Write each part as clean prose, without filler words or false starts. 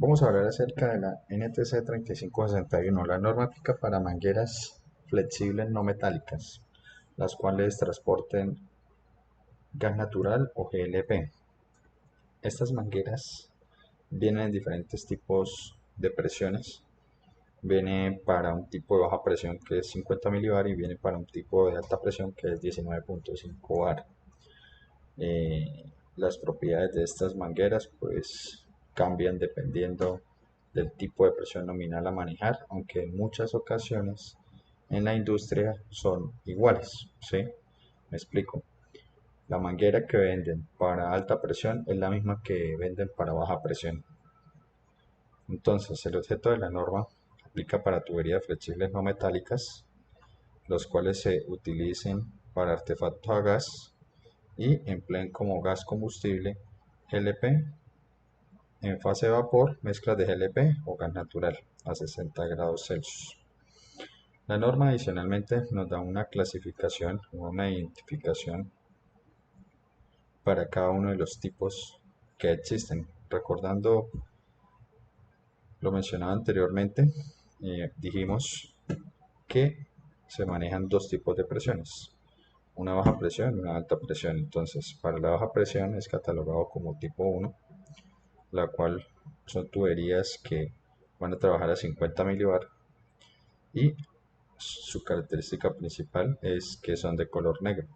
Vamos a hablar acerca de la NTC 3561, la normática para mangueras flexibles no metálicas, las cuales transporten gas natural o GLP. Estas mangueras vienen en diferentes tipos de presiones. Viene para un tipo de baja presión que es 50 milibar y viene para un tipo de alta presión que es 19.5 bar. Las propiedades de estas mangueras pues cambian dependiendo del tipo de presión nominal a manejar, aunque en muchas ocasiones en la industria son iguales, ¿sí? Me explico. La manguera que venden para alta presión es la misma que venden para baja presión. Entonces, el objeto de la norma aplica para tuberías flexibles no metálicas, los cuales se utilicen para artefactos a gas y empleen como gas combustible GLP en fase de vapor, mezclas de GLP o gas natural a 60 grados Celsius. La norma adicionalmente nos da una clasificación o una identificación para cada uno de los tipos que existen. Recordando lo mencionado anteriormente, dijimos que se manejan dos tipos de presiones, una baja presión y una alta presión. Entonces, para la baja presión es catalogado como tipo 1, la cual son tuberías que van a trabajar a 50 milibar y su característica principal es que son de color negro.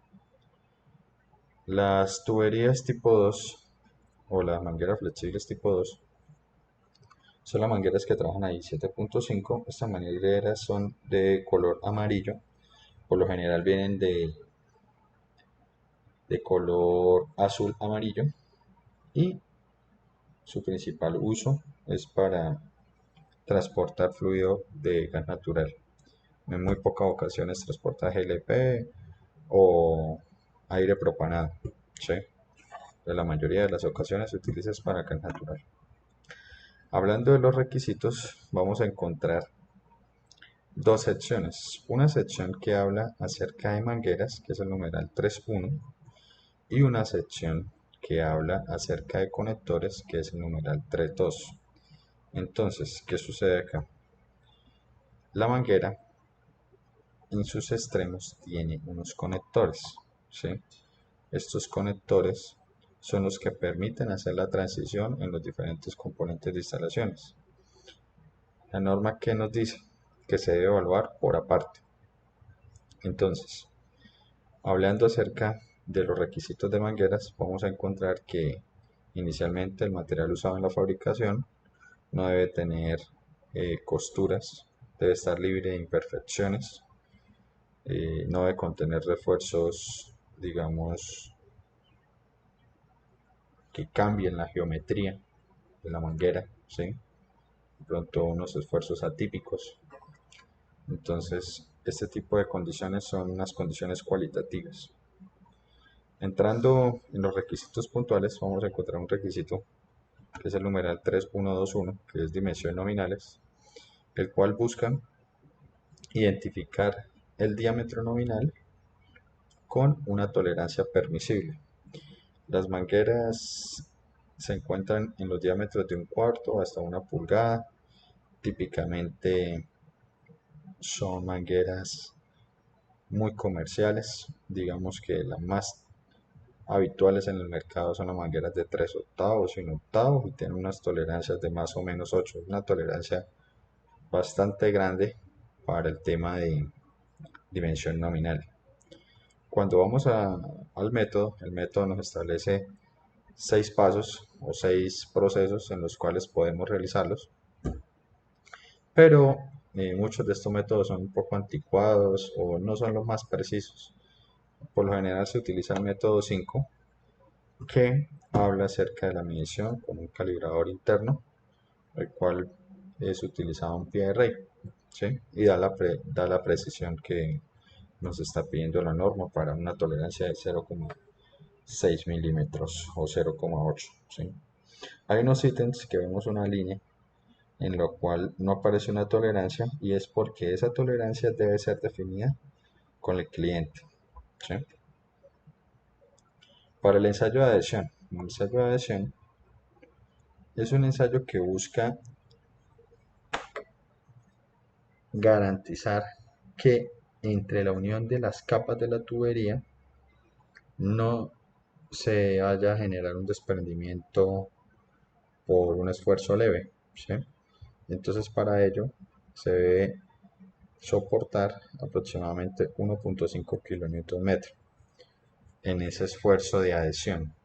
Las tuberías tipo 2 o las mangueras flexibles tipo 2 son las mangueras que trabajan ahí 7.5. Estas mangueras son de color amarillo, por lo general vienen de color azul amarillo y su principal uso es para transportar fluido de gas natural. En muy pocas ocasiones transporta GLP o aire propanado, ¿sí? De la mayoría de las ocasiones se utiliza para gas natural. Hablando de los requisitos, vamos a encontrar dos secciones. Una sección que habla acerca de mangueras, que es el numeral 3.1, y una sección que habla acerca de conectores, que es el numeral 3.2. Entonces, ¿qué sucede acá? La manguera en sus extremos tiene unos conectores, ¿sí? Estos conectores son los que permiten hacer la transición en los diferentes componentes de instalaciones. La norma que nos dice que se debe evaluar por aparte. Entonces, hablando acerca de los requisitos de mangueras, vamos a encontrar que inicialmente el material usado en la fabricación no debe tener costuras, debe estar libre de imperfecciones, no debe contener refuerzos, digamos, que cambien la geometría de la manguera, ¿sí? De pronto unos esfuerzos atípicos. Entonces, este tipo de condiciones son unas condiciones cualitativas. Entrando en los requisitos puntuales, vamos a encontrar un requisito que es el numeral 3.121, que es dimensiones nominales, el cual busca identificar el diámetro nominal con una tolerancia permisible. Las mangueras se encuentran en los diámetros de 1/4 hasta 1 pulgada. Típicamente son mangueras muy comerciales, digamos que las más habituales en el mercado son las mangueras de 3/8 y 1/8 y tienen unas tolerancias de más o menos 8, una tolerancia bastante grande para el tema de dimensión nominal. Cuando vamos al método, el método nos establece 6 pasos o 6 procesos en los cuales podemos realizarlos, pero muchos de estos métodos son un poco anticuados o no son los más precisos. Por lo general se utiliza el método 5, que habla acerca de la medición con un calibrador interno, el cual es utilizado un pie de rey, ¿sí? Y da la precisión que nos está pidiendo la norma para una tolerancia de 0,6 milímetros o 0,8, ¿sí? Hay unos ítems que vemos una línea en la cual no aparece una tolerancia y es porque esa tolerancia debe ser definida con el cliente, ¿sí? Para el ensayo de adhesión, Es un ensayo que busca garantizar que entre la unión de las capas de la tubería no se vaya a generar un desprendimiento por un esfuerzo leve, ¿sí? Entonces para ello se debe soportar aproximadamente 1.5 kN en ese esfuerzo de adhesión.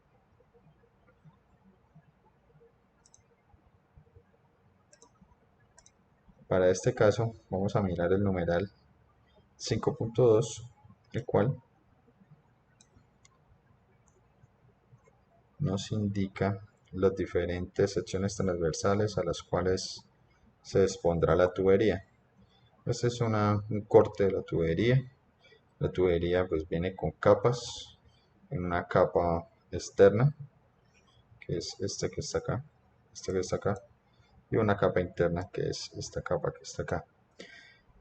Para este caso vamos a mirar el numeral 5.2, el cual nos indica las diferentes secciones transversales a las cuales se expondrá la tubería. Este es un corte de la tubería. La tubería pues viene con capas, en una capa externa, que es esta que está acá, y una capa interna, que es esta capa que está acá.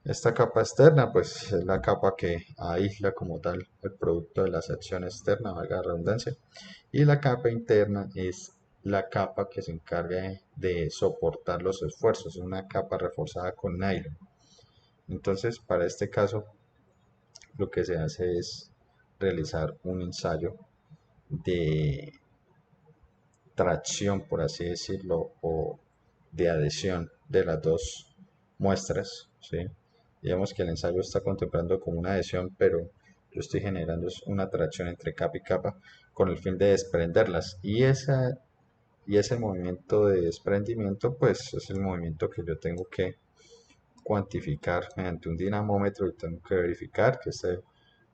Esta capa externa pues es la capa que aísla como tal el producto de la sección externa, valga la redundancia, y la capa interna es la capa que se encarga de soportar los esfuerzos, es una capa reforzada con nylon. Entonces, para este caso, lo que se hace es realizar un ensayo de tracción, por así decirlo, o de adhesión de las dos muestras, ¿sí? Digamos que el ensayo está contemplando como una adhesión, pero yo estoy generando una tracción entre capa y capa con el fin de desprenderlas. Y ese movimiento de desprendimiento, pues es el movimiento que yo tengo que cuantificar mediante un dinamómetro y tengo que verificar que esté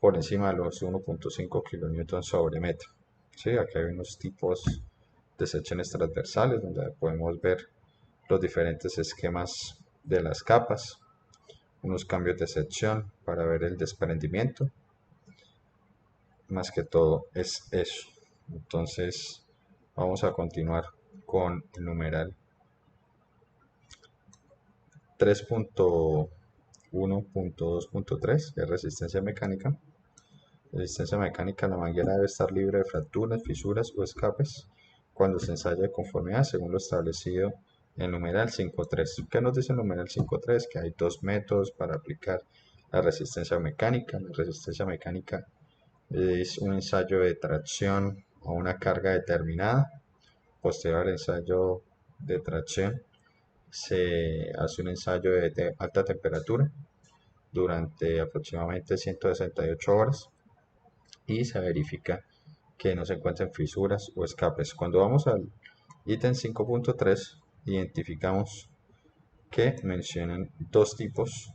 por encima de los 1.5 kN sobre metro. ¿Sí? Aquí hay unos tipos de secciones transversales donde podemos ver los diferentes esquemas de las capas, unos cambios de sección para ver el desprendimiento. Más que todo es eso. Entonces vamos a continuar con el numeral 3.1.2.3 de resistencia mecánica. Resistencia mecánica: la manguera debe estar libre de fracturas, fisuras o escapes cuando se ensaya de conformidad según lo establecido en el numeral 5.3. ¿Qué nos dice el numeral 5.3? Que hay dos métodos para aplicar la resistencia mecánica. La resistencia mecánica es un ensayo de tracción a una carga determinada. Posterior al ensayo de tracción se hace un ensayo de alta temperatura durante aproximadamente 168 horas y se verifica que no se encuentren fisuras o escapes. Cuando vamos al ítem 5.3, identificamos que mencionan dos tipos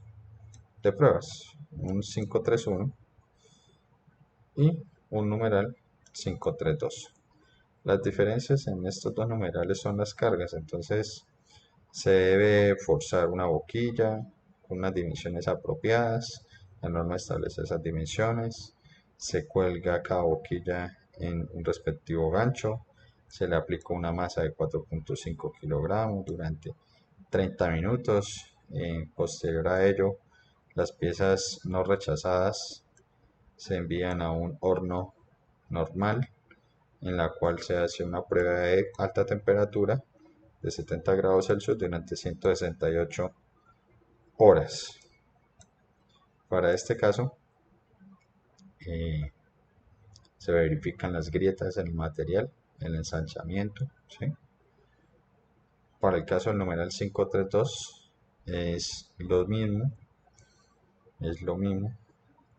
de pruebas, un 531 y un numeral 532. Las diferencias en estos dos numerales son las cargas, entonces se debe forzar una boquilla con unas dimensiones apropiadas, la norma establece esas dimensiones, se cuelga cada boquilla en un respectivo gancho, se le aplica una masa de 4.5 kilogramos durante 30 minutos. Posterior a ello, las piezas no rechazadas se envían a un horno normal en la cual se hace una prueba de alta temperatura de 70 grados Celsius durante 168 horas. Para este caso, eh, se verifican las grietas en el material, el ensanchamiento, ¿sí? Para el caso del numeral 532 es lo mismo,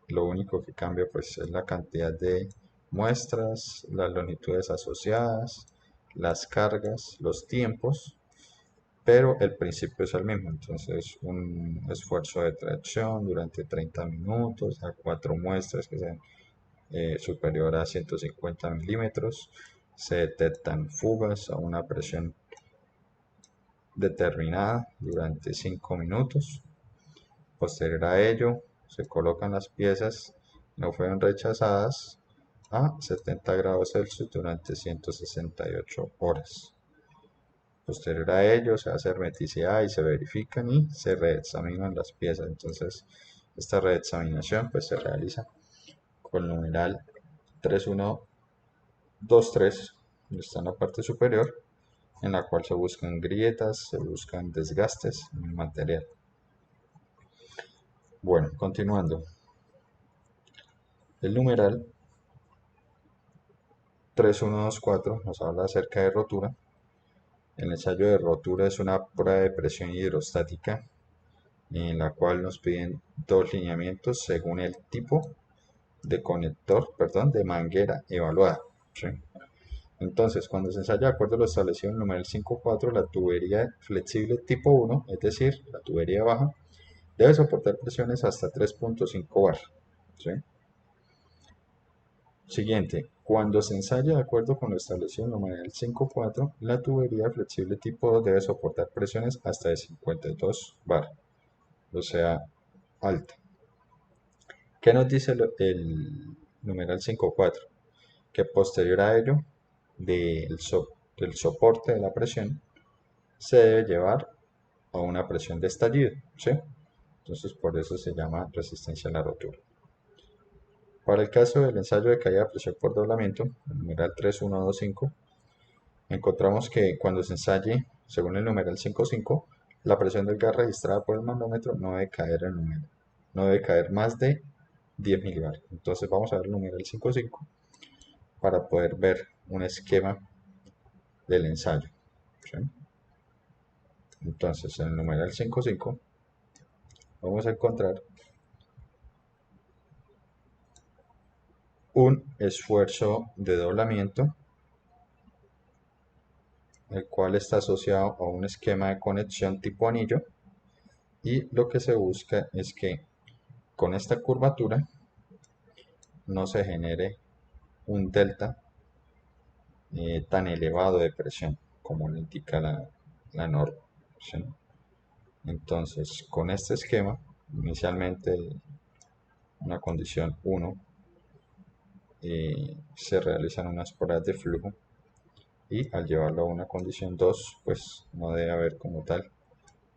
lo único que cambia pues es la cantidad de muestras, las longitudes asociadas, las cargas, los tiempos, pero el principio es el mismo. Entonces, un esfuerzo de tracción durante 30 minutos a 4 muestras que sean superior a 150 milímetros. Se detectan fugas a una presión determinada durante 5 minutos. Posterior a ello, se colocan las piezas no fueron rechazadas a 70 grados Celsius durante 168 horas. Posterior a ello se hace hermeticidad y se verifican y se reexaminan las piezas. Entonces, esta reexaminación pues se realiza con el numeral 3123, que está en la parte superior, en la cual se buscan grietas, se buscan desgastes en el material. Bueno, continuando. El numeral 3124 nos habla acerca de rotura. El ensayo de rotura es una prueba de presión hidrostática en la cual nos piden dos lineamientos según el tipo de conector, perdón, de manguera evaluada. ¿Sí? Entonces, cuando se ensaya de acuerdo a lo establecido en el numeral 5.4, la tubería flexible tipo 1, es decir, la tubería baja, debe soportar presiones hasta 3.5 bar. ¿Sí? Siguiente, cuando se ensaya de acuerdo con lo establecido en el numeral 5.4, la tubería flexible tipo 2 debe soportar presiones hasta de 52 bar, o sea, alta. ¿Qué nos dice el numeral 5.4? Que posterior a ello, del soporte de la presión, se debe llevar a una presión de estallido, ¿sí? Entonces por eso se llama resistencia a la rotura. Para el caso del ensayo de caída de presión por doblamiento, el numeral 3125, encontramos que cuando se ensaye, según el numeral 55, la presión del gas registrada por el manómetro no debe caer no debe caer más de 10 milibar. Entonces vamos a ver el numeral 55 para poder ver un esquema del ensayo. ¿Sí? Entonces en el numeral 55 vamos a encontrar un esfuerzo de doblamiento, el cual está asociado a un esquema de conexión tipo anillo, y lo que se busca es que con esta curvatura no se genere un delta tan elevado de presión como lo indica la norma. ¿Sí? Entonces, con este esquema, inicialmente una condición 1, se realizan unas pruebas de flujo, y al llevarlo a una condición 2, pues no debe haber como tal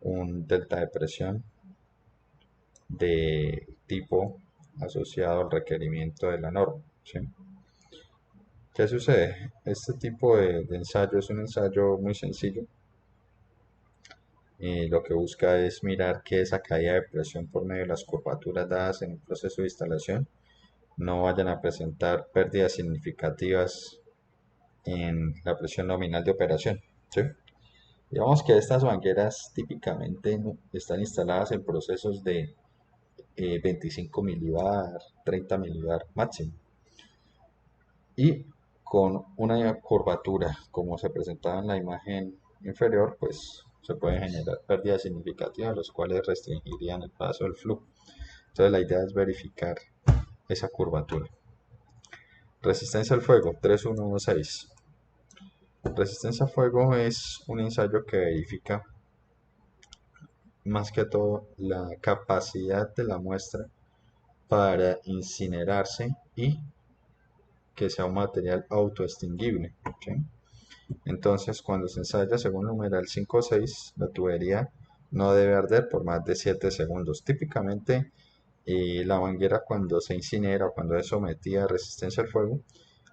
un delta de presión de tipo asociado al requerimiento de la norma. ¿Sí? ¿Qué sucede? Este tipo de ensayo es un ensayo muy sencillo. Lo que busca es mirar que esa caída de presión por medio de las curvaturas dadas en el proceso de instalación no vayan a presentar pérdidas significativas en la presión nominal de operación. ¿Sí? Digamos que estas mangueras típicamente están instaladas en procesos de 25 milibar, 30 milibar máximo. Y con una curvatura como se presentaba en la imagen inferior, pues se pueden generar pérdidas significativas, los cuales restringirían el paso del flujo. Entonces la idea es verificar esa curvatura. Resistencia al fuego, 3116. Resistencia al fuego es un ensayo que verifica más que todo la capacidad de la muestra para incinerarse y que sea un material autoextinguible. ¿Sí? Entonces, cuando se ensaya según el numeral 5 o 6, la tubería no debe arder por más de 7 segundos. Típicamente, la manguera cuando se incinera, cuando es sometida a resistencia al fuego,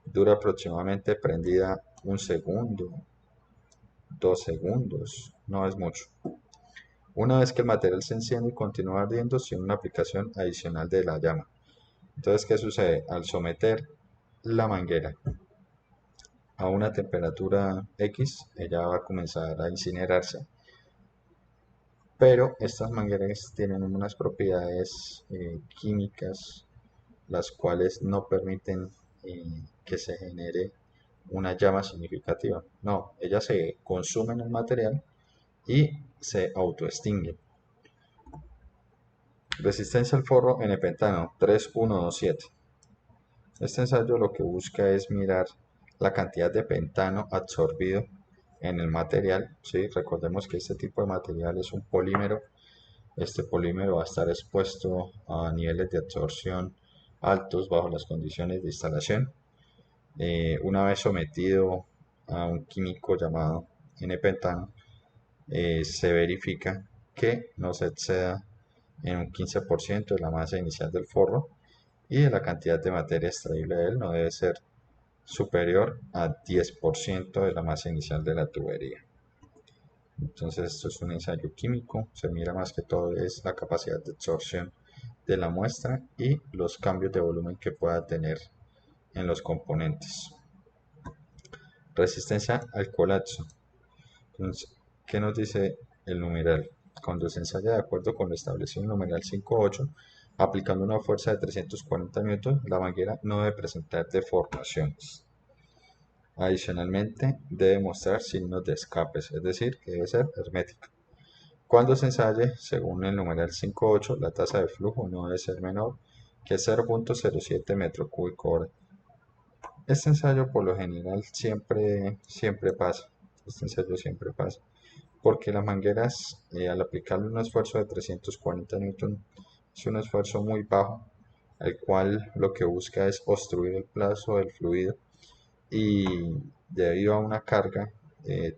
dura aproximadamente prendida 1 segundo, 2 segundos, no es mucho. Una vez que el material se enciende y continúa ardiendo sin una aplicación adicional de la llama. Entonces, ¿qué sucede? Al someter la manguera a una temperatura X, ella va a comenzar a incinerarse. Pero estas mangueras tienen unas propiedades químicas las cuales no permiten que se genere una llama significativa. No, ellas se consumen el material y se autoextinguen. Resistencia al forro en epentano 3127. Este ensayo lo que busca es mirar la cantidad de pentano absorbido en el material. ¿Sí? Recordemos que este tipo de material es un polímero. Este polímero va a estar expuesto a niveles de absorción altos bajo las condiciones de instalación. Una vez sometido a un químico llamado N-pentano, se verifica que no se exceda en un 15% de la masa inicial del forro, y de la cantidad de materia extraíble de él no debe ser superior a 10% de la masa inicial de la tubería. Entonces esto es un ensayo químico, se mira más que todo es la capacidad de absorción de la muestra y los cambios de volumen que pueda tener en los componentes. Resistencia al colapso. Entonces, ¿qué nos dice el numeral? Cuando se ensaya de acuerdo con lo establecido en el numeral 5.8, aplicando una fuerza de 340 newton, la manguera no debe presentar deformaciones. Adicionalmente, debe mostrar signos de escapes, es decir, que debe ser hermética. Cuando se ensaye, según el numeral 5.8, la tasa de flujo no debe ser menor que 0.07 metro cúbico hora. Este ensayo por lo general siempre pasa. Este ensayo siempre pasa. Porque las mangueras, al aplicarle un esfuerzo de 340 newton, es un esfuerzo muy bajo, el cual lo que busca es obstruir el paso del fluido y debido a una carga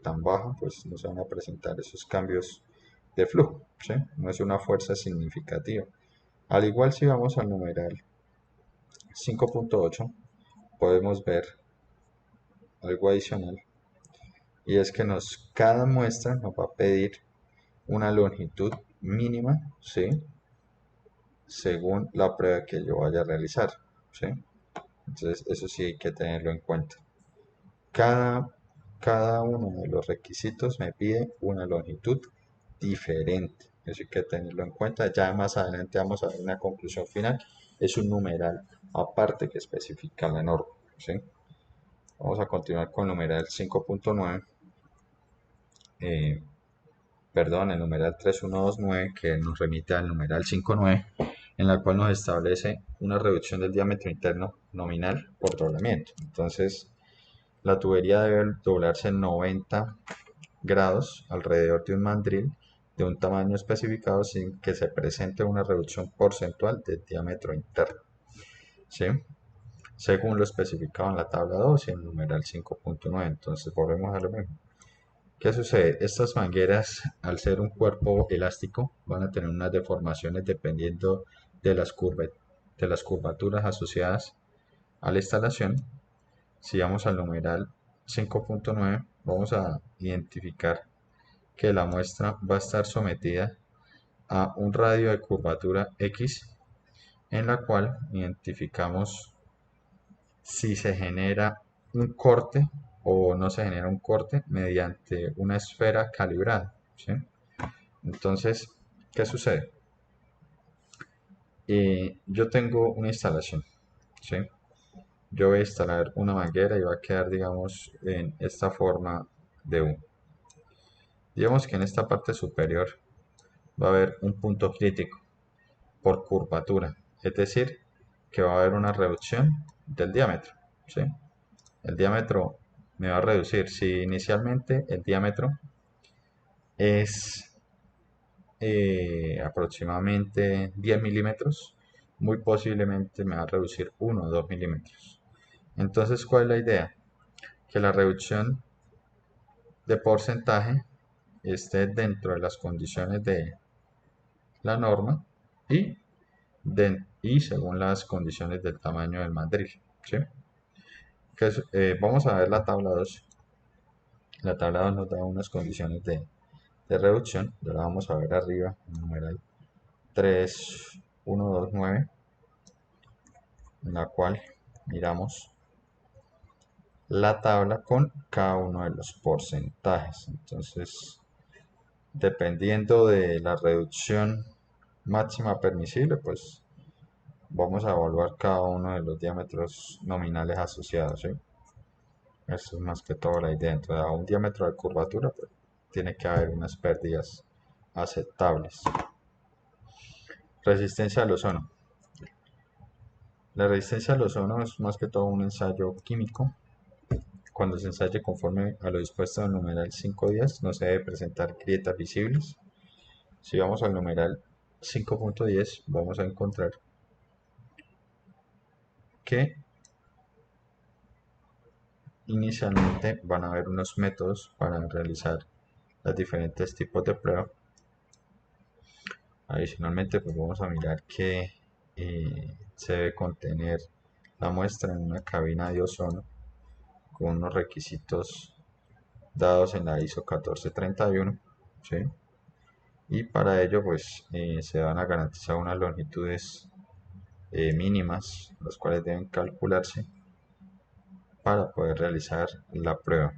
tan baja, pues no se van a presentar esos cambios de flujo, ¿sí? No es una fuerza significativa. Al igual si vamos al numeral 5.8, podemos ver algo adicional y es que cada muestra nos va a pedir una longitud mínima, ¿sí? Según la prueba que yo vaya a realizar, ¿sí? Entonces eso sí hay que tenerlo en cuenta. Cada, cada uno de los requisitos me pide una longitud diferente. Eso hay que tenerlo en cuenta. Ya más adelante vamos a ver una conclusión final. Es un numeral aparte que especifica la norma, ¿sí? Vamos a continuar con el numeral 5.9. Perdón, el numeral 3129 que nos remite al numeral 5.9, en la cual nos establece una reducción del diámetro interno nominal por doblamiento. Entonces, la tubería debe doblarse en 90 grados alrededor de un mandril de un tamaño especificado sin que se presente una reducción porcentual del diámetro interno, ¿sí? Según lo especificado en la tabla 2 y en el numeral 5.9. Entonces, volvemos a lo mismo. ¿Qué sucede? Estas mangueras, al ser un cuerpo elástico, van a tener unas deformaciones dependiendo de de las curvaturas asociadas a la instalación. Si vamos al numeral 5.9, vamos a identificar que la muestra va a estar sometida a un radio de curvatura X, en la cual identificamos si se genera un corte o no se genera un corte mediante una esfera calibrada, ¿sí? Entonces, ¿qué sucede? Yo tengo una instalación, ¿sí? Yo voy a instalar una manguera y va a quedar, digamos, en esta forma de U. Digamos que en esta parte superior va a haber un punto crítico por curvatura, es decir, que va a haber una reducción del diámetro, ¿sí? El diámetro me va a reducir. Si inicialmente el diámetro es aproximadamente 10 milímetros, muy posiblemente me va a reducir 1 o 2 milímetros. Entonces, ¿cuál es la idea? Que la reducción de porcentaje esté dentro de las condiciones de la norma y, y según las condiciones del tamaño del mandril, ¿sí? Vamos a ver la tabla 2. La tabla 2 nos da unas condiciones de reducción. Ya la vamos a ver arriba, en el numeral 3129, en la cual miramos la tabla con cada uno de los porcentajes. Entonces, dependiendo de la reducción máxima permisible, pues vamos a evaluar cada uno de los diámetros nominales asociados, ¿sí? Eso es más que todo la idea. Entonces, a un diámetro de curvatura, pues, tiene que haber unas pérdidas aceptables. Resistencia al ozono. La resistencia al ozono es más que todo un ensayo químico. Cuando se ensaye conforme a lo dispuesto en el numeral 5.10, no se debe presentar grietas visibles. Si vamos al numeral 5.10, vamos a encontrar que inicialmente van a haber unos métodos para realizar los diferentes tipos de prueba. Adicionalmente, pues vamos a mirar que se debe contener la muestra en una cabina de ozono. con unos requisitos dados en la ISO 1431, ¿sí? Y para ello pues se van a garantizar unas longitudes mínimas, las cuales deben calcularse para poder realizar la prueba.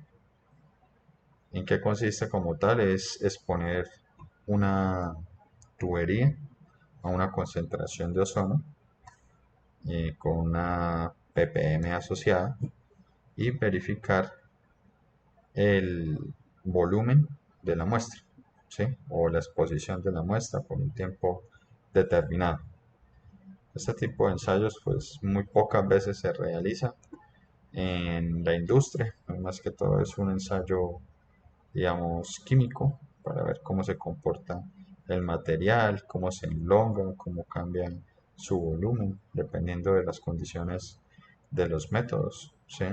¿En qué consiste como tal? Es exponer una tubería a una concentración de ozono con una ppm asociada y verificar el volumen de la muestra, ¿sí? O la exposición de la muestra por un tiempo determinado. Este tipo de ensayos pues muy pocas veces se realiza en la industria, más que todo es un ensayo, digamos, químico para ver cómo se comporta el material, cómo se enlonga, cómo cambia su volumen, dependiendo de las condiciones de los métodos, ¿sí?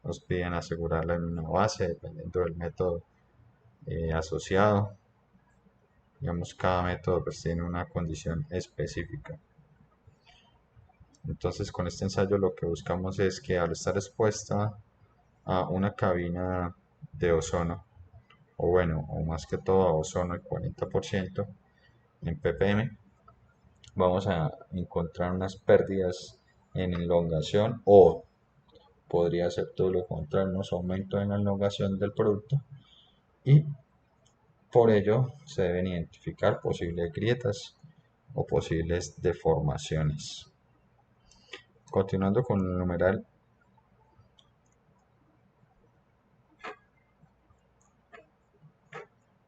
Nos piden asegurarla en una base, dependiendo del método asociado. Digamos, cada método pues tiene una condición específica. Entonces, con este ensayo lo que buscamos es que al estar expuesta a una cabina de ozono, o bueno, o más que todo a ozono el 40% en ppm, vamos a encontrar unas pérdidas en elongación o podría ser todo lo contrario, unos aumentos en la elongación del producto y por ello se deben identificar posibles grietas o posibles deformaciones. Continuando con el numeral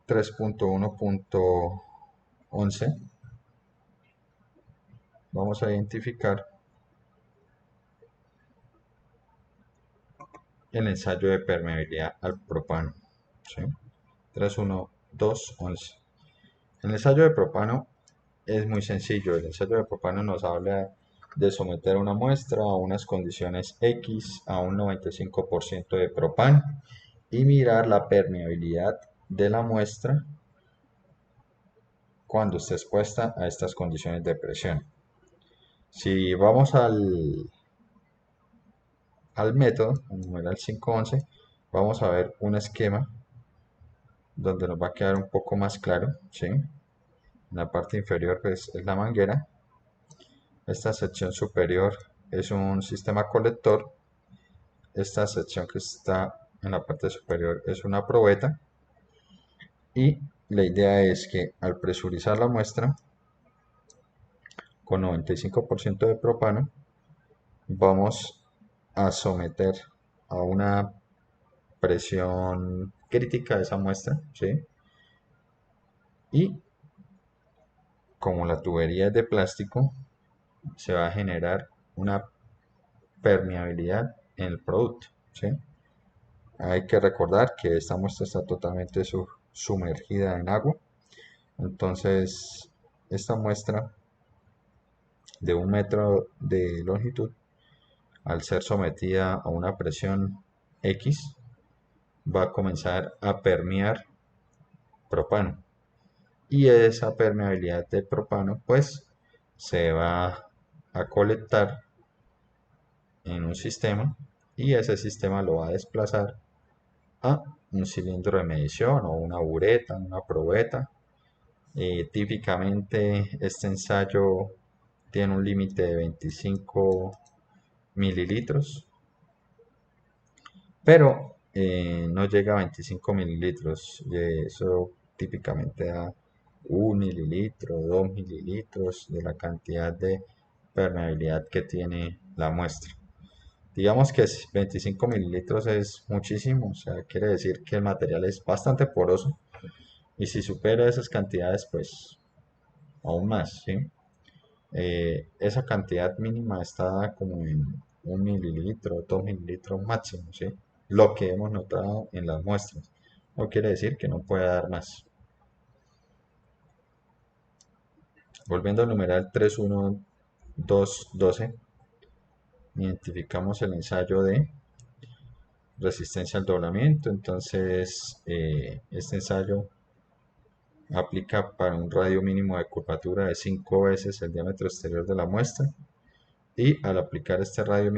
3.1.11, vamos a identificar el ensayo de permeabilidad al propano, ¿sí? 3.1.2.11. El ensayo de propano es muy sencillo. El ensayo de propano nos habla de someter una muestra a unas condiciones X a un 95% de propano y mirar la permeabilidad de la muestra cuando esté expuesta a estas condiciones de presión. Si vamos al método, al numeral 511, vamos a ver un esquema donde nos va a quedar un poco más claro, ¿sí? En la parte inferior pues, es la manguera. Esta sección superior es un sistema colector. Esta sección que está en la parte superior es una probeta. Y la idea es que al presurizar la muestra con 95% de propano, vamos a someter a una presión crítica de esa muestra, ¿sí? Y como la tubería es de plástico, se va a generar una permeabilidad en el producto, ¿sí? Hay que recordar que esta muestra está totalmente sumergida en agua, entonces esta muestra de 1 metro de longitud, al ser sometida a una presión X, va a comenzar a permear propano. Y esa permeabilidad de propano pues se va a colectar en un sistema y ese sistema lo va a desplazar a un cilindro de medición o una bureta, una probeta. Típicamente este ensayo tiene un límite de 25 mililitros, pero no llega a 25 mililitros. Eso típicamente da 1 mililitro, 2 mililitros de la cantidad de permeabilidad que tiene la muestra. Digamos que 25 mililitros es muchísimo, o sea, quiere decir que el material es bastante poroso y si supera esas cantidades, pues aún más, ¿sí? Esa cantidad mínima está como en 1 mililitro, 2 mililitros máximo, ¿sí? Lo que hemos notado en las muestras. No quiere decir que no pueda dar más. Volviendo al numeral 3.1.2.12, identificamos el ensayo de resistencia al doblamiento. Entonces, este ensayo aplica para un radio mínimo de curvatura de 5 veces el diámetro exterior de la muestra y al aplicar este radio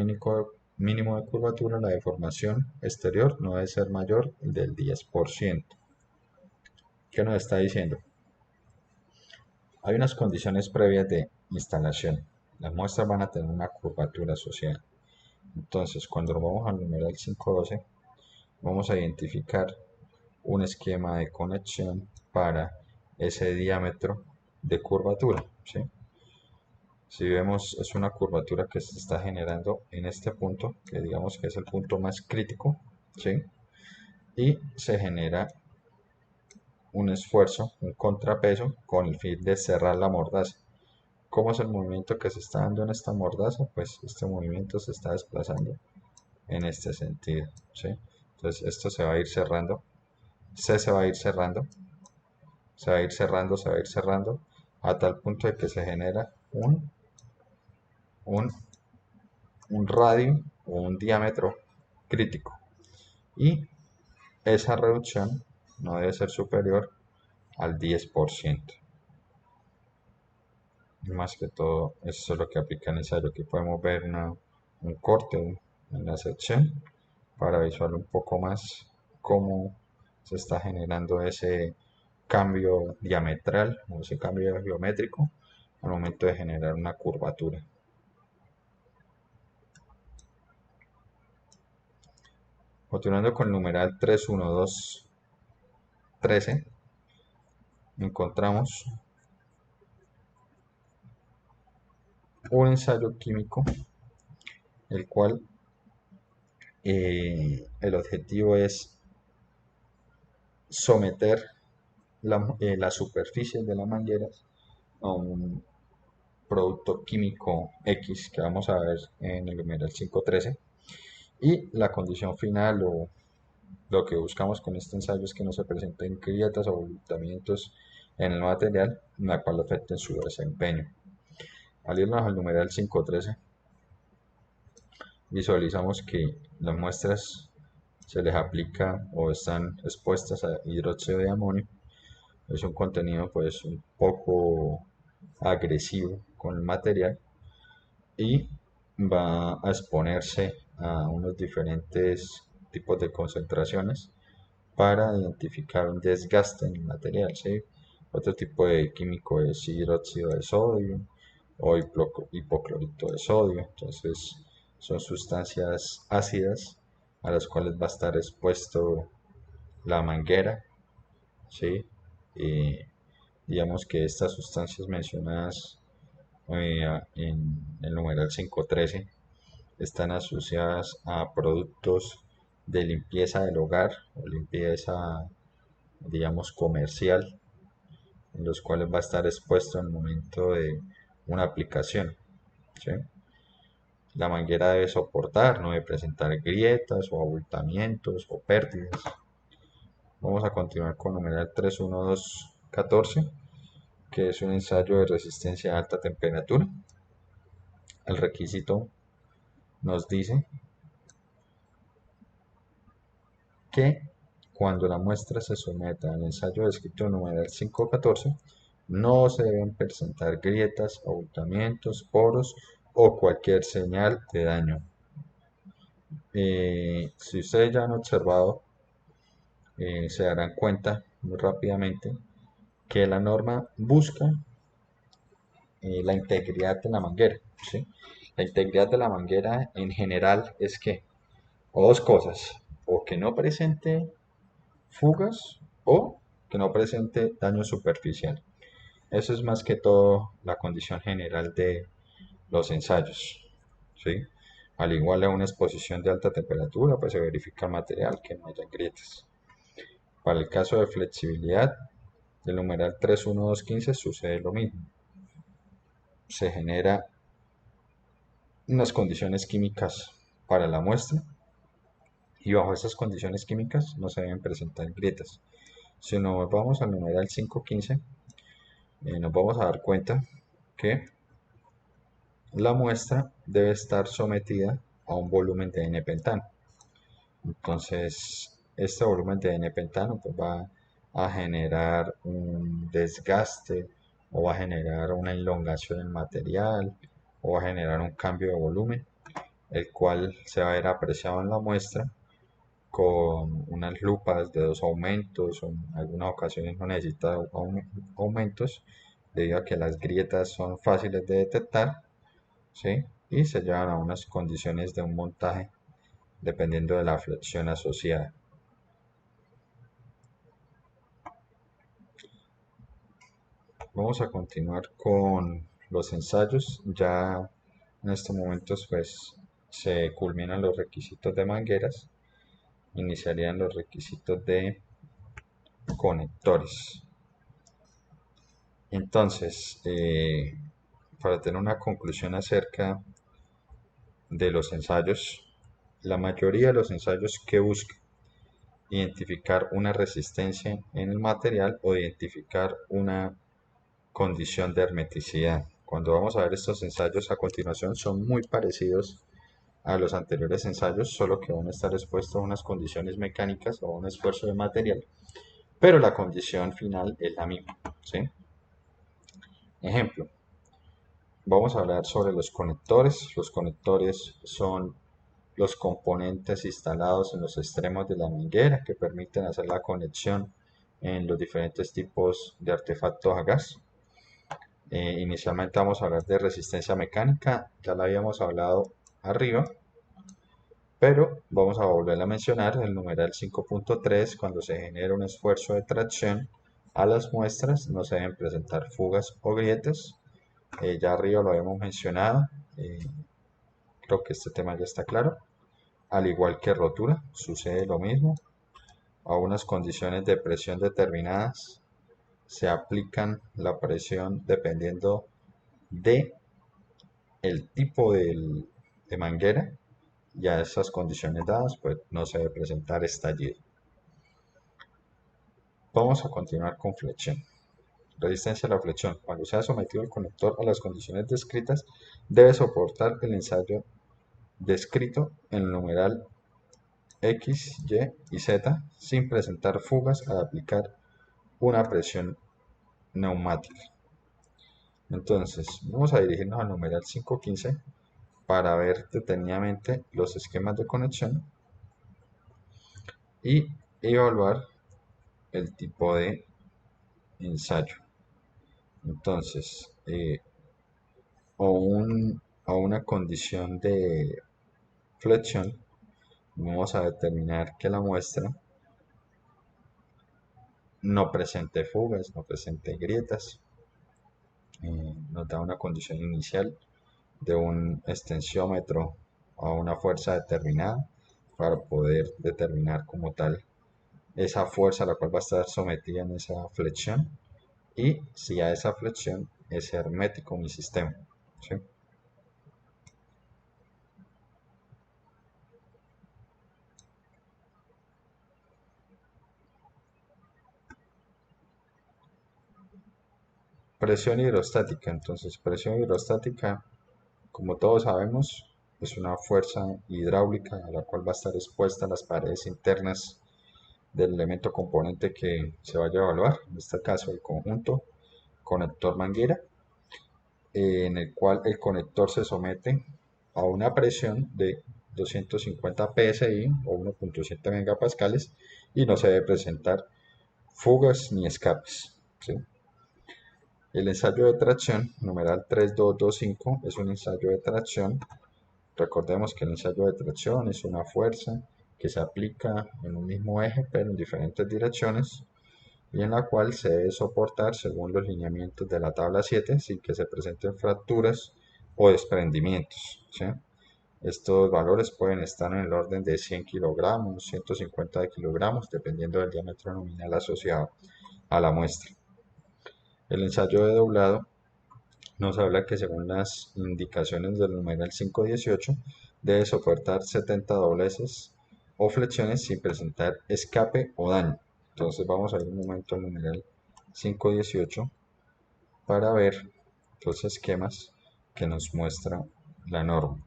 mínimo de curvatura, la deformación exterior no debe ser mayor del 10%. ¿Qué nos está diciendo? Hay unas condiciones previas de instalación. Las muestras van a tener una curvatura asociada. Entonces, cuando lo vamos al numeral 512, vamos a identificar un esquema de conexión para ese diámetro de curvatura, ¿sí? Si vemos, es una curvatura que se está generando en este punto, que digamos que es el punto más crítico, ¿sí? Y se genera un esfuerzo, un contrapeso, con el fin de cerrar la mordaza. ¿Cómo es el movimiento que se está dando en esta mordaza? Pues este movimiento se está desplazando en este sentido, ¿sí? Entonces esto se va a ir cerrando, se va a ir cerrando, se va a ir cerrando, se va a ir cerrando, a tal punto de que se genera un, un radio o un diámetro crítico. Y esa reducción no debe ser superior al 10%. Más que todo, eso es lo que aplica en ensayo. Aquí podemos ver un corte en la sección para visualizar un poco más cómo se está generando ese cambio diametral o ese cambio geométrico al momento de generar una curvatura. Continuando con el numeral 31213, encontramos un ensayo químico, el cual el objetivo es someter la superficie de la manguera a un producto químico X que vamos a ver en el numeral 513. Y la condición final o lo que buscamos con este ensayo es que no se presenten grietas o abultamientos en el material, la cual afecten su desempeño. Al irnos al numeral 513, visualizamos que las muestras se les aplica o están expuestas a hidróxido de amonio. Es un contenido pues un poco agresivo con el material y va a exponerse a unos diferentes tipos de concentraciones para identificar un desgaste en el material, ¿sí? Otro tipo de químico es hidróxido de sodio o hipoclorito de sodio. Entonces son sustancias ácidas a las cuales va a estar expuesto la manguera, ¿sí? Y digamos que estas sustancias mencionadas en el numeral 513 están asociadas a productos de limpieza del hogar o limpieza, digamos, comercial, en los cuales va a estar expuesto en el momento de una aplicación, ¿sí? La manguera debe soportar, no debe presentar grietas o abultamientos o pérdidas. Vamos a continuar con numeral 31214, que es un ensayo de resistencia a alta temperatura. El requisito nos dice que cuando la muestra se someta al ensayo descrito en numeral 514, no se deben presentar grietas, abultamientos, poros o cualquier señal de daño. Si ustedes ya han observado, se darán cuenta muy rápidamente que la norma busca la integridad de la manguera, ¿sí? La integridad de la manguera en general es que, o dos cosas, o que no presente fugas o que no presente daño superficial. Eso es más que todo la condición general de los ensayos, ¿sí? Al igual a una exposición de alta temperatura, pues se verifica el material, que no haya grietas. Para el caso de flexibilidad, del numeral 31215 sucede lo mismo. Se generan unas condiciones químicas para la muestra y bajo esas condiciones químicas no se deben presentar grietas. Si nos vamos al numeral 515, nos vamos a dar cuenta que la muestra debe estar sometida a un volumen de n-pentano. Entonces, este volumen de n-pentano pues, va a generar un desgaste o va a generar una elongación del material o va a generar un cambio de volumen el cual se va a ver apreciado en la muestra con unas lupas de dos aumentos, o en algunas ocasiones no necesita aumentos debido a que las grietas son fáciles de detectar, ¿sí? Y se llevan a unas condiciones de un montaje dependiendo de la flexión asociada. Vamos a continuar con los ensayos. Ya en estos momentos pues se culminan los requisitos de mangueras, iniciarían los requisitos de conectores. Entonces, para tener una conclusión acerca de los ensayos, la mayoría de los ensayos que buscan identificar una resistencia en el material o identificar una condición de hermeticidad. Cuando vamos a ver estos ensayos a continuación son muy parecidos a los anteriores ensayos, solo que van a estar expuestos a unas condiciones mecánicas o a un esfuerzo de material, pero la condición final es la misma, ¿sí? Ejemplo, vamos a hablar sobre los conectores. Los conectores son los componentes instalados en los extremos de la manguera que permiten hacer la conexión en los diferentes tipos de artefactos a gas. Inicialmente vamos a hablar de resistencia mecánica, ya la habíamos hablado arriba, pero vamos a volver a mencionar el numeral 5.3. Cuando se genera un esfuerzo de tracción a las muestras no se deben presentar fugas o grietas. Ya arriba lo habíamos mencionado, eh, creo que este tema ya está claro. Al igual que rotura, sucede lo mismo. A unas condiciones de presión determinadas se aplican la presión dependiendo de el tipo de manguera, y a esas condiciones dadas pues no se debe presentar estallido. Vamos a continuar con flexión. Resistencia a la flexión. Cuando sea sometido el conector a las condiciones descritas, debe soportar el ensayo descrito en el numeral X, Y y Z sin presentar fugas al aplicar una presión neumática. Entonces, vamos a dirigirnos al numeral 5.15 para ver detenidamente los esquemas de conexión y evaluar el tipo de ensayo. Entonces, a una condición de flexión, vamos a determinar que la muestra no presente fugas, no presente grietas. Nos da una condición inicial de un extensiómetro a una fuerza determinada para poder determinar como tal esa fuerza a la cual va a estar sometida en esa flexión y si a esa flexión es hermético mi sistema, ¿sí? Presión hidrostática. Entonces, presión hidrostática, como todos sabemos, es una fuerza hidráulica a la cual va a estar expuesta las paredes internas del elemento componente que se vaya a evaluar, en este caso el conjunto conector manguera, en el cual el conector se somete a una presión de 250 psi o 1.7 megapascales y no se debe presentar fugas ni escapes, ¿sí? El ensayo de tracción, numeral 3225, es un ensayo de tracción. Recordemos que el ensayo de tracción es una fuerza que se aplica en un mismo eje pero en diferentes direcciones y en la cual se debe soportar según los lineamientos de la tabla 7 sin que se presenten fracturas o desprendimientos, ¿sí? Estos valores pueden estar en el orden de 100 kilogramos, 150 kilogramos, dependiendo del diámetro nominal asociado a la muestra. El ensayo de doblado nos habla que según las indicaciones del numeral 518 debe soportar 70 dobleces o flexiones sin presentar escape o daño. Entonces vamos a ir un momento al numeral 518 para ver los esquemas que nos muestra la norma.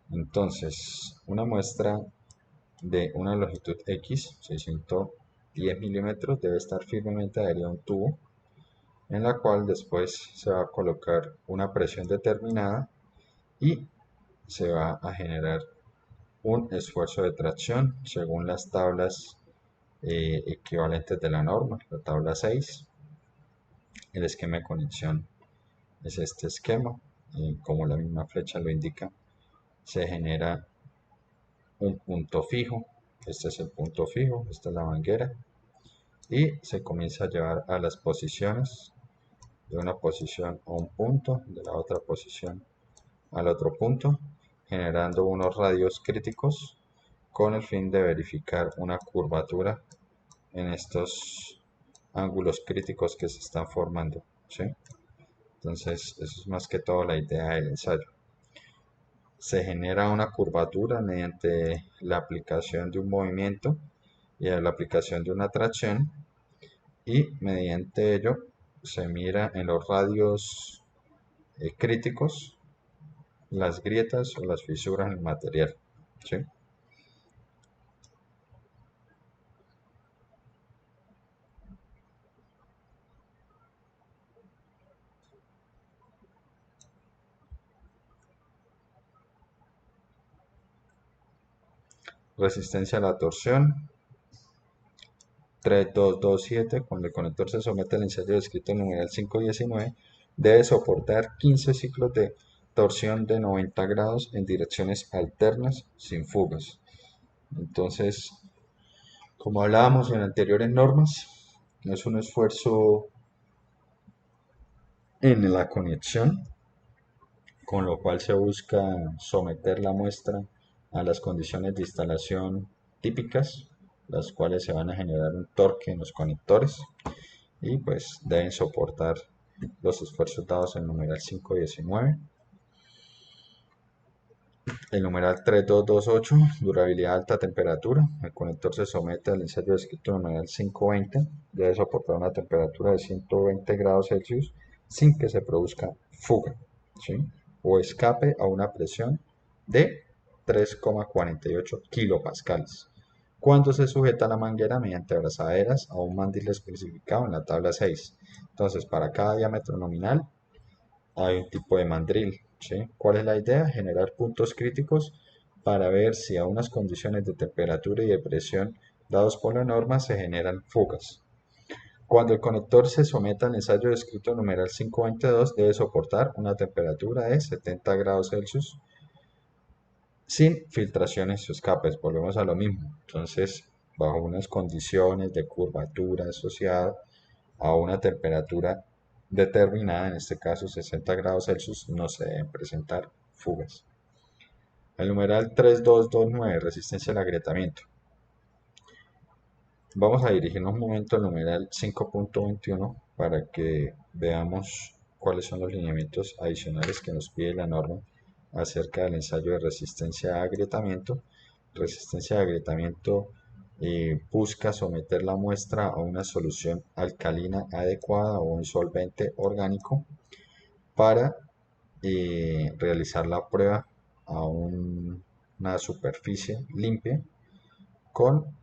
Entonces, una muestra de una longitud X, 610 milímetros, debe estar firmemente adherida a un tubo en la cual después se va a colocar una presión determinada y se va a generar un esfuerzo de tracción según las tablas equivalentes de la norma, la tabla 6. El esquema de conexión es este esquema, y como la misma flecha lo indica, se genera un punto fijo. Este es el punto fijo, esta es la manguera, y se comienza a llevar a las posiciones, de una posición a un punto, de la otra posición al otro punto, generando unos radios críticos con el fin de verificar una curvatura en estos ángulos críticos que se están formando, ¿sí? Entonces, eso es más que todo la idea del ensayo. Se genera una curvatura mediante la aplicación de un movimiento y la aplicación de una tracción, y mediante ello se mira en los radios críticos las grietas o las fisuras en el material, ¿sí? Resistencia a la torsión 3227. Cuando el conector se somete al ensayo descrito en numeral 519, debe soportar 15 ciclos de torsión de 90 grados en direcciones alternas sin fugas. Entonces, como hablábamos en anteriores normas, es un esfuerzo en la conexión, con lo cual se busca someter la muestra a las condiciones de instalación típicas, las cuales se van a generar un torque en los conectores y pues deben soportar los esfuerzos dados en el numeral 519. El numeral 3228, durabilidad a alta temperatura. El conector se somete al ensayo descrito en el numeral 520. Debe soportar una temperatura de 120 grados Celsius sin que se produzca fuga, ¿sí? O escape a una presión de 3,48 kilopascales, cuando se sujeta la manguera mediante abrazaderas a un mandil especificado en la tabla 6. Entonces, para cada diámetro nominal hay un tipo de mandril, ¿sí? ¿Cuál es la idea? Generar puntos críticos para ver si a unas condiciones de temperatura y de presión dados por la norma se generan fugas. Cuando el conector se someta al ensayo descrito en numeral 522, debe soportar una temperatura de 70 grados Celsius sin filtraciones o escapes. Volvemos a lo mismo. Entonces, bajo unas condiciones de curvatura asociada a una temperatura determinada, en este caso 60 grados Celsius, no se deben presentar fugas. El numeral 3229, resistencia al agrietamiento. Vamos a dirigirnos un momento al numeral 5.21 para que veamos cuáles son los lineamientos adicionales que nos pide la norma acerca del ensayo de resistencia a agrietamiento. Resistencia a agrietamiento busca someter la muestra a una solución alcalina adecuada o un solvente orgánico para realizar la prueba a una superficie limpia con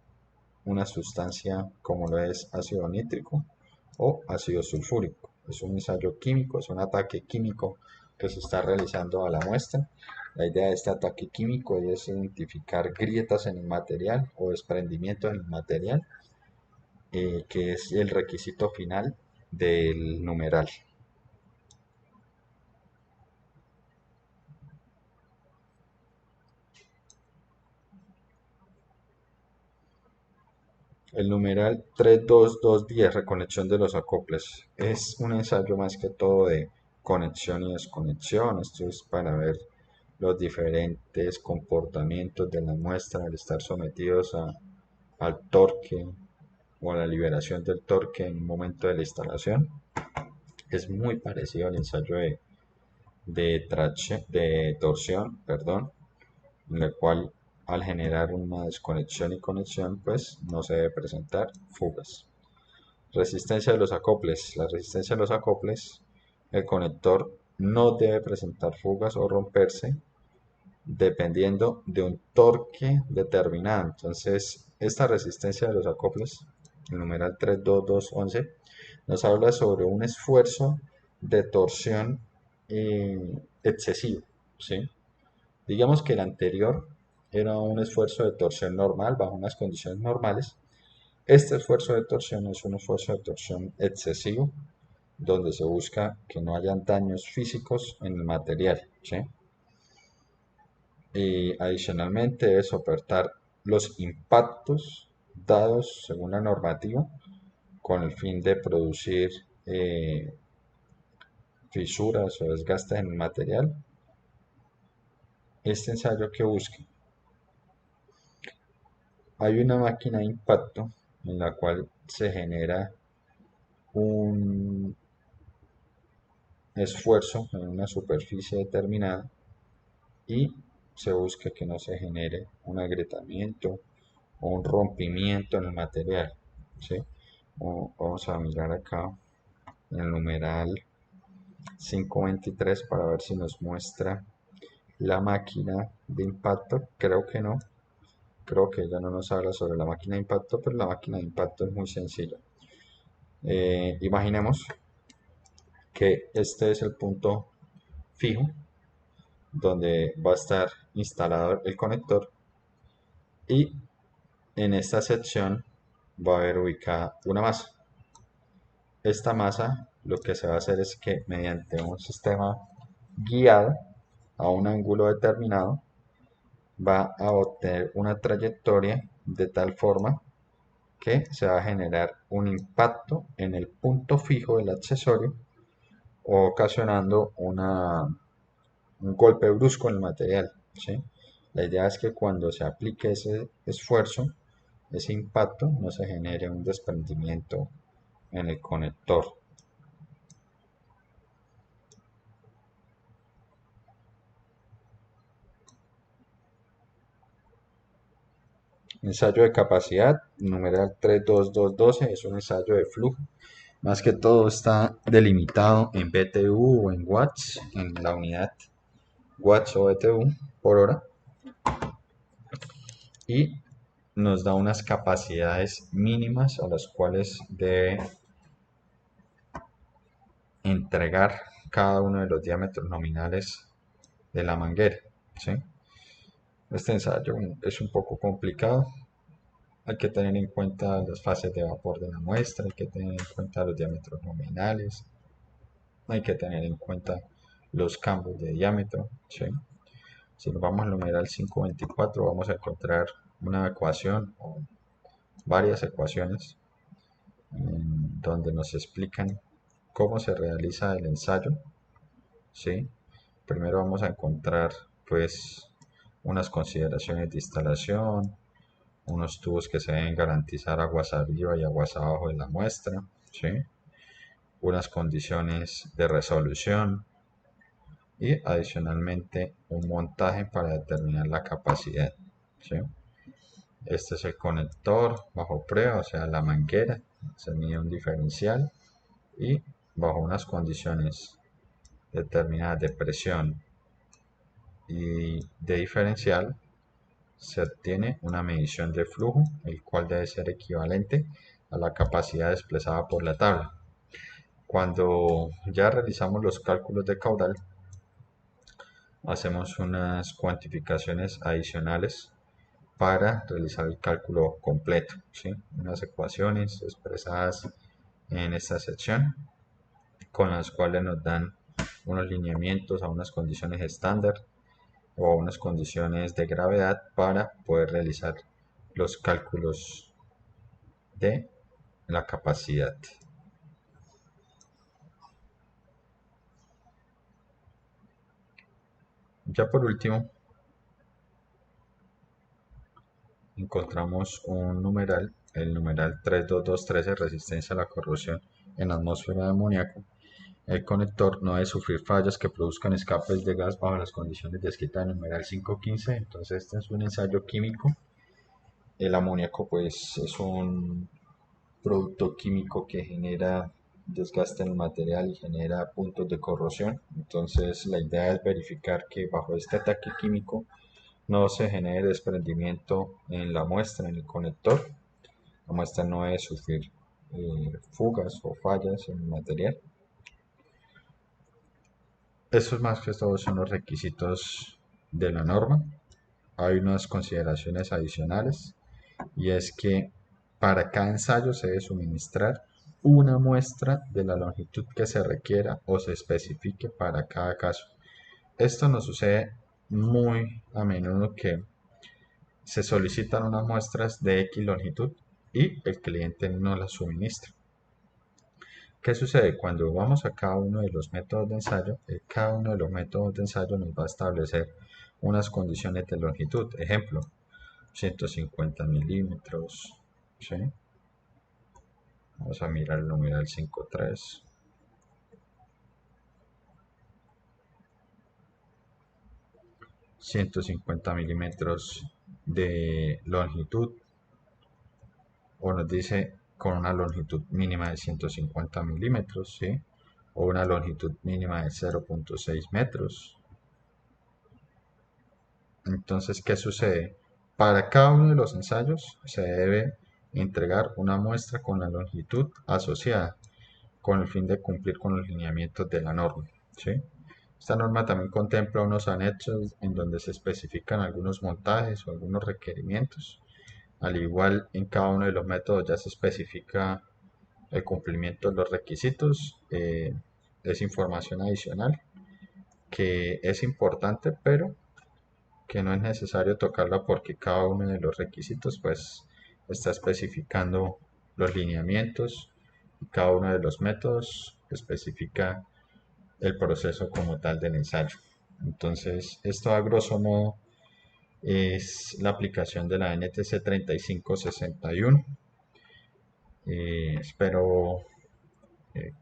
una sustancia como lo es ácido nítrico o ácido sulfúrico. Es un ensayo químico, es un ataque químico que se está realizando a la muestra. La idea de este ataque químico es identificar grietas en el material o desprendimiento en el material, que es el requisito final del numeral. El numeral 32210, reconexión de los acoples, es un ensayo más que todo de conexión y desconexión. Esto es para ver los diferentes comportamientos de la muestra al estar sometidos al torque o a la liberación del torque en un momento de la instalación. Es muy parecido al ensayo de torsión, perdón, en el cual al generar una desconexión y conexión, pues no se debe presentar fugas. Resistencia de los acoples. La resistencia de los acoples, el conector no debe presentar fugas o romperse dependiendo de un torque determinado. Entonces, esta resistencia de los acoples, el numeral 32211, nos habla sobre un esfuerzo de torsión excesivo, ¿sí? Digamos que el anterior era un esfuerzo de torsión normal bajo unas condiciones normales. Este esfuerzo de torsión es un esfuerzo de torsión excesivo, donde se busca que no hayan daños físicos en el material, ¿sí? Y adicionalmente debe soportar los impactos dados según la normativa con el fin de producir fisuras o desgastes en el material. Este ensayo que busca, hay una máquina de impacto en la cual se genera un esfuerzo en una superficie determinada y se busca que no se genere un agrietamiento o un rompimiento en el material, ¿sí? Vamos a mirar acá en el numeral 523 para ver si nos muestra la máquina de impacto. Creo que no, creo que ella no nos habla sobre la máquina de impacto, pero la máquina de impacto es muy sencilla. Imaginemos que este es el punto fijo donde va a estar instalado el conector y en esta sección va a haber ubicada una masa. Esta masa lo que se va a hacer es que mediante un sistema guiado a un ángulo determinado va a obtener una trayectoria de tal forma que se va a generar un impacto en el punto fijo del accesorio, ocasionando un golpe brusco en el material, ¿sí? La idea es que cuando se aplique ese esfuerzo, ese impacto, no se genere un desprendimiento en el conector. Ensayo de capacidad, numeral 32212, es un ensayo de flujo. Más que todo está delimitado en BTU o en watts, en la unidad watts o BTU por hora, y nos da unas capacidades mínimas a las cuales debe entregar cada uno de los diámetros nominales de la manguera, ¿sí? Este ensayo es un poco complicado. Hay que tener en cuenta las fases de vapor de la muestra, hay que tener en cuenta los diámetros nominales, hay que tener en cuenta los cambios de diámetro, ¿sí? Si nos vamos al numeral 524 vamos a encontrar una ecuación o varias ecuaciones donde nos explican cómo se realiza el ensayo, ¿sí? Primero vamos a encontrar pues unas consideraciones de instalación, unos tubos que se deben garantizar aguas arriba y aguas abajo de la muestra, ¿sí? Unas condiciones de resolución y adicionalmente un montaje para determinar la capacidad, ¿sí? Este es el conector bajo prueba, o sea, la manguera, se mide un diferencial y bajo unas condiciones determinadas de presión y de diferencial se obtiene una medición de flujo, el cual debe ser equivalente a la capacidad desplazada por la tabla. Cuando ya realizamos los cálculos de caudal, hacemos unas cuantificaciones adicionales para realizar el cálculo completo, ¿sí? Unas ecuaciones expresadas en esta sección con las cuales nos dan unos lineamientos a unas condiciones estándar o a unas condiciones de gravedad para poder realizar los cálculos de la capacidad. Ya por último, encontramos un numeral, el numeral 32213, resistencia a la corrosión en atmósfera de amoníaco. El conector no debe sufrir fallas que produzcan escapes de gas bajo las condiciones descritas en el numeral 515. Entonces este es un ensayo químico. El amoníaco pues es un producto químico que genera desgaste en el material y genera puntos de corrosión. Entonces la idea es verificar que bajo este ataque químico no se genere desprendimiento en la muestra, en el conector. La muestra no debe sufrir fugas o fallas en el material. Estos más que todo son los requisitos de la norma hay unas consideraciones adicionales y es que para cada ensayo se debe suministrar una muestra de la longitud que se requiera o se especifique para cada caso. Esto nos sucede muy a menudo que se solicitan unas muestras de X longitud y el cliente no las suministra. ¿Qué sucede? Cuando vamos a cada uno de los métodos de ensayo, cada uno de los métodos de ensayo nos va a establecer unas condiciones de longitud. Ejemplo, 150 milímetros, ¿sí? Vamos a mirar el numeral 5.3. 150 milímetros de longitud, o nos dice con una longitud mínima de 150 milímetros, ¿sí? O una longitud mínima de 0.6 metros. Entonces, ¿qué sucede? Para cada uno de los ensayos se debe entregar una muestra con la longitud asociada con el fin de cumplir con los lineamientos de la norma, ¿sí? Esta norma también contempla unos anexos en donde se especifican algunos montajes o algunos requerimientos. Al igual, en cada uno de los métodos ya se especifica el cumplimiento de los requisitos. Es información adicional que es importante, pero que no es necesario tocarla porque cada uno de los requisitos pues está especificando los lineamientos y cada uno de los métodos especifica el proceso como tal del ensayo. Entonces, esto a grosso modo es la aplicación de la NTC 3561. Espero eh,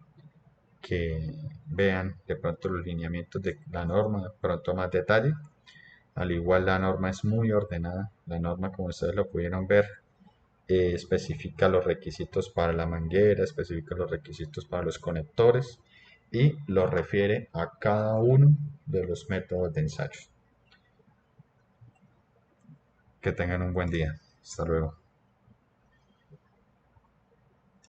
que vean de pronto los lineamientos de la norma, de pronto más detalle. Al igual la norma es muy ordenada. La norma, como ustedes lo pudieron ver, especifica los requisitos para la manguera, especifica los requisitos para los conectores y los refiere a cada uno de los métodos de ensayo. Que tengan un buen día. Hasta luego.